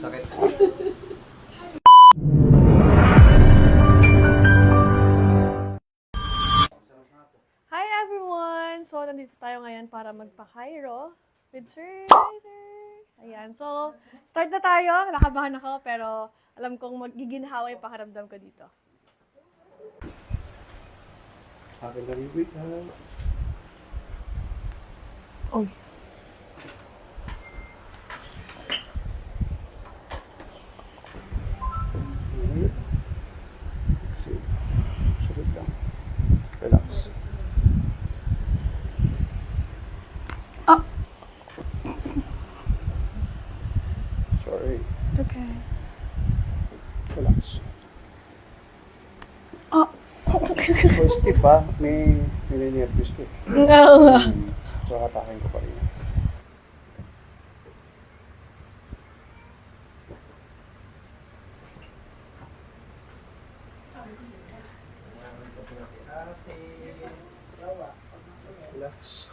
Sakit. Hi everyone! So, nandito tayo ngayon para magpa-Cairo with Sir. Ayan. So, start na tayo. Nakabahan ako, pero alam kong magiginhawa yung pakiramdam ko dito. Akin kami week ha. Oh. Exhale. Sulit lang. Relax. Sorry. Okay. Relax. Oh. So, stiff ha. May nervous ko. No. So, hatakin ko pa rin. Relax.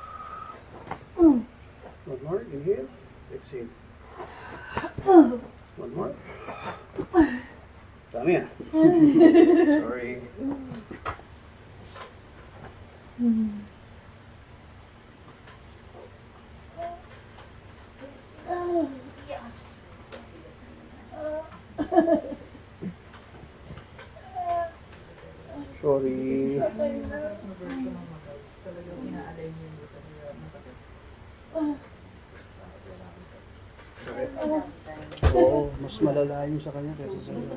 One more. Inhale. Exhale. One more. Dami ah. Sorry. Sorry. Oo, mas malala yung sa kanya kaysa sa iyo.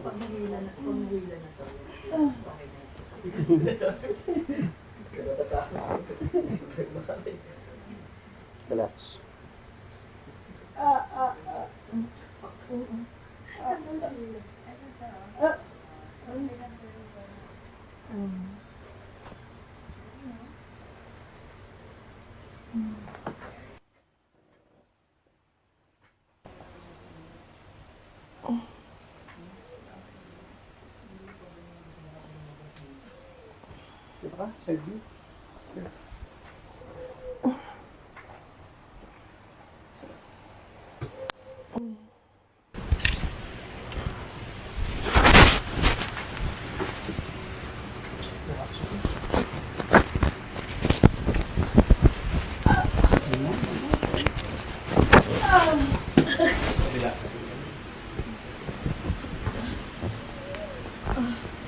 Relax. Diba ka? Side view? Here.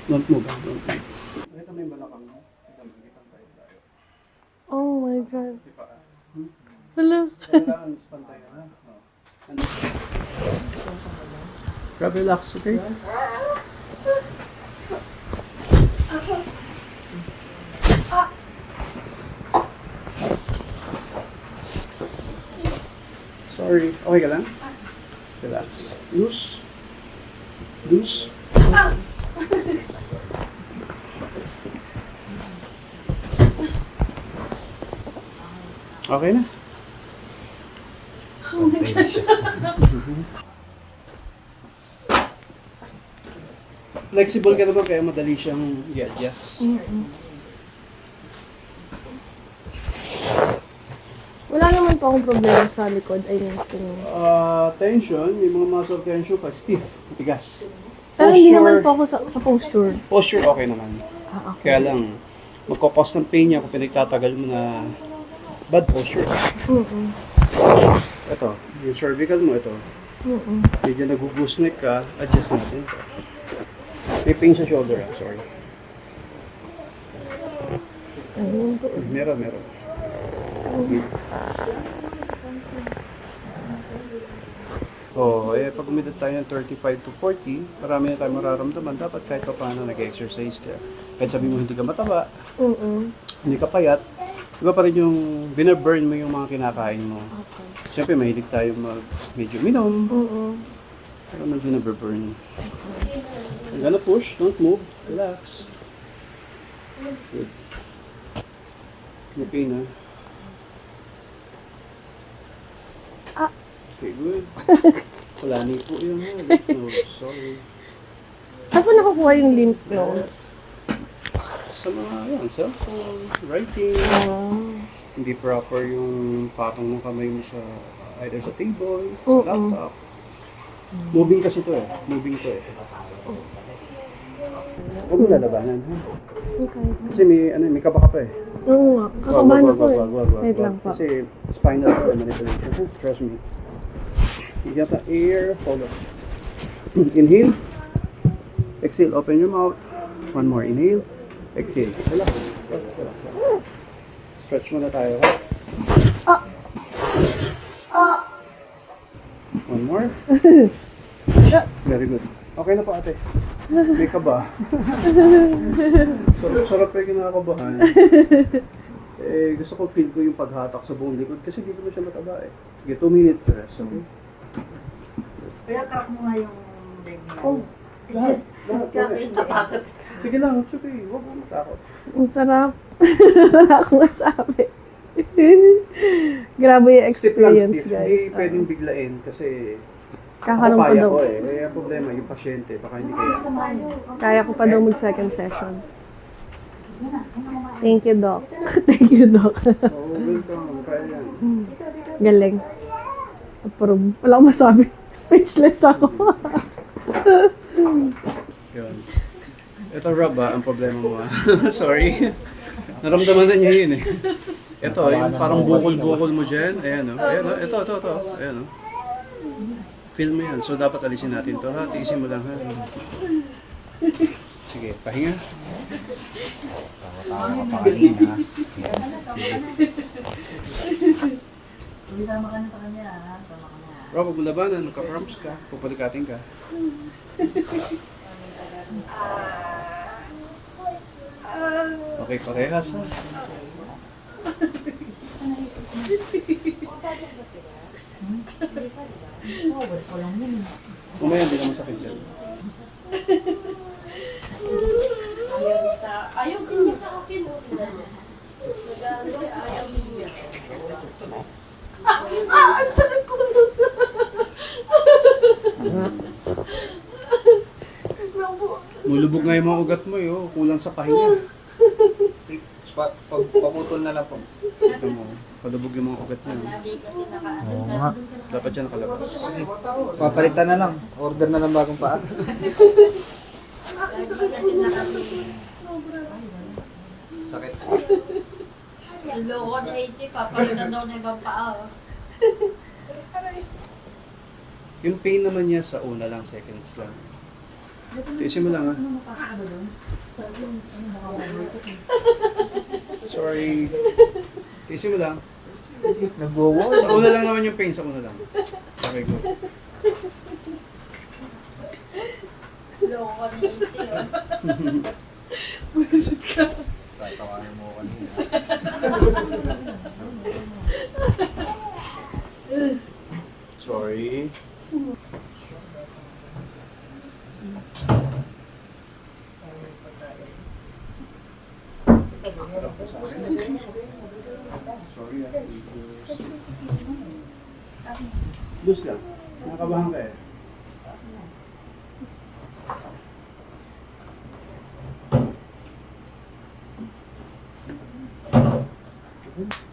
Don't move, don't move. Nakita mo yung balakang mo? Kita mo, kitang tayo. Oh my God. Di ba? Hello. Kailangan pantay na. Grab, relax, okay? Sorry. Okay ka lang? Relax. Loose. Loose. Okay na. Oh my God. Flexible ka naman kaya madali siyang i-adjust. Wala naman po akong problema sa likod. I mean, Tension, yung mga muscle tension pa, stiff, matigas. pero hindi naman po ako sa posture. Posture okay naman. Okay. Kaya lang, magkakos ng pain niya kung pinagtatagal mo na bad posture. Ito, yung cervical mo, ito. Medyo nag-goose neck ka, adjust natin. May pain sa shoulder, sorry. Meron. So, pag umidad tayo ng 35 to 40, marami na tayong mararamdaman. Dapat kahit pa paano nag-exercise ka. Kahit sabi mo hindi ka mataba, hindi ka payat, iba pa rin yung binaburn mo yung mga kinakain mo. Okay. Siyempre, mahilig tayo medyo minom. Pero man binaburn. I'm gonna push, don't move, relax. Good. May pain, ha? Okay, good. Wala ni po yun, ha? No, sorry. Saan po nakukuha yung lymph nodes? Sa mga, cellphone, writing. Hindi proper yung patong ng kamay mo sa either sa table, sa laptop. Moving kasi to eh. Moving to eh. Huwag mo lalabanan, ha? Okay. Kasi may kaba ka pa eh. Oo nga. Kakabahan Wag, ako wag, eh. wag, wag, wag, Wait wag. lang po. Kasi spinal cord manipulation. Huh? Trust me. You got the air. Hold on. Inhale. Exhale. Open your mouth. One more. Inhale. Exhale. Relax. Relax. Stretch muna tayo, ha? One more. Very good. Okay na po, ate. May kaba. Sarap kayo kinakabahan. Gusto ko feel ko yung paghatak sa buong likod kasi dito mo siya mataba eh. Sige, 2 minutes rest, okay? Kaya track mo nga yung leg niya. Oh, lahat. Kaya tatakot. Sige lang, it's okay. Huwag mo matakot. Ang sarap. Wala akong masabi. Grabe yung Step lang, experience, Steve. guys. Hindi pwedeng biglain kasi Kakaroon pa kaya daw. ko eh. Ang problema, yung pasyente, baka hindi kaya. Kaya ko pa daw mag-second session. Thank you, Doc. Thank you, Doc. Oo, welcome. Kaya yan. Galing. Approve. Wala akong masabi. Speechless ako. Yun. Ito, Rob, ang problema mo. Sorry. Naramdaman na niya yun eh. Ito, yung parang bukol-bukol mo dyan. Ayan, oh. Ayan, oh. Ito. Ayan, oh. Feel mo yan. So, dapat alisin natin to, ha? Tiisin mo lang, ha? Sige, pahinga. Tawa ka pa kanina. Sama ka na sa kanya, ha? Sama ka na. Rob, huwag mo labanan. Magka-cramps ka. Pupalikatin ka. Okay, parehas, ha? Mamaya, hindi naman sakit dyan. Ayaw din niya sa akin, oh. Nag-ano siya, ayaw din niya. Ang sakit ko! Mulubog nga yung mga ugat mo, yo. Kulang sa pahinga. Paputol na lang po. Ito mo, palubog yung mga ugat niya. Oo nga. Dapat siya nakalabas. Papalitan na lang. Order na lang bagong paa. Sakit. Loko na 80, papalitan daw na ibang paa. oh. Yung pain naman niya sa una lang, seconds lang. Tiisin mo lang, ha? Sorry. Tiisin mo lang. Nagwawa. Sa una lang naman yung pain, sa una lang. Okay, good. Loko na 80, oh. Tatawanan mo kanina. Sorry. Sorry, ah. Loose lang. Nakabahan ka eh.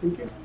Thank you.